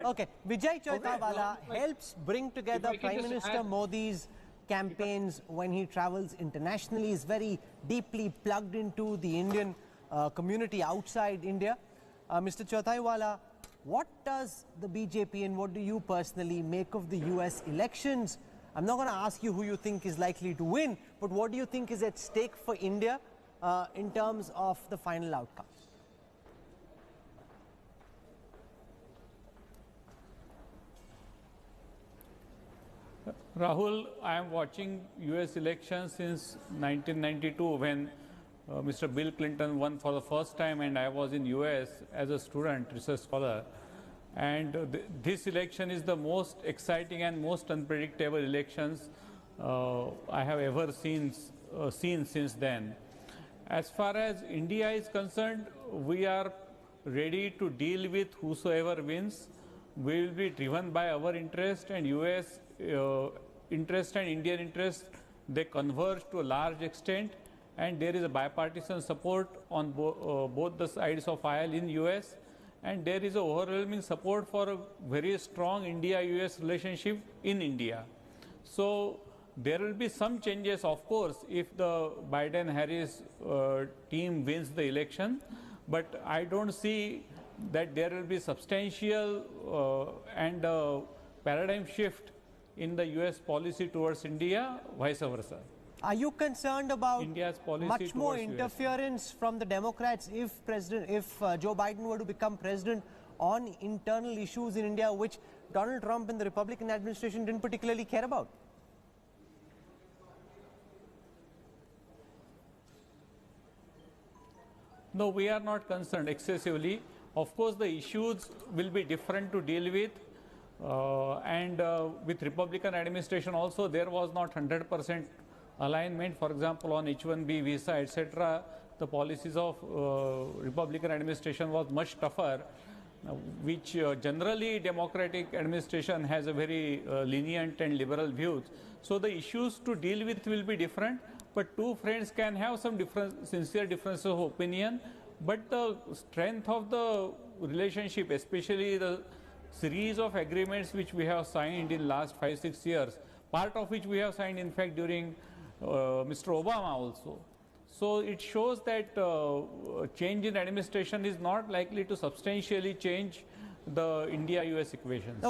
Okay, Vijay Chauthaiwale helps bring together Prime Minister Modi's campaigns when he travels internationally. He's very deeply plugged into the Indian community outside India. Mr. Chauthaiwale, what does the BJP and what do you personally make of the US elections? I'm not going to ask you who you think is likely to win, but what do you think is at stake for India in terms of the final outcome? Rahul, I am watching US elections since 1992 when Mr. Bill Clinton won for the first time, and I was in US as a student, research scholar. And this election is the most exciting and most unpredictable elections I have ever seen since then. As far as India is concerned, we are ready to deal with whosoever wins. We will be driven by our interest, and US interest and Indian interest, they converge to a large extent, and there is a bipartisan support on both the sides of aisle in US, and there is a overwhelming support for a very strong India-US relationship in India. So there will be some changes, of course, if the Biden-Harris team wins the election, but I don't see that there will be substantial and paradigm shift in the US policy towards India, vice versa. Are you concerned about India's policy much more interference from the Democrats if Joe Biden were to become president on internal issues in India, which Donald Trump and the Republican administration didn't particularly care about? No, we are not concerned excessively. Of course, the issues will be different to deal with. And with Republican administration also, there was not 100% alignment. For example, on H-1B visa, etc., the policies of Republican administration was much tougher, which generally Democratic administration has a very lenient and liberal views. So the issues to deal with will be different, but two friends can have some sincere differences of opinion. But the strength of the relationship, especially the series of agreements which we have signed in last 5-6 years, part of which we have signed in fact during Mr. Obama also. So it shows that change in administration is not likely to substantially change the India-US equations.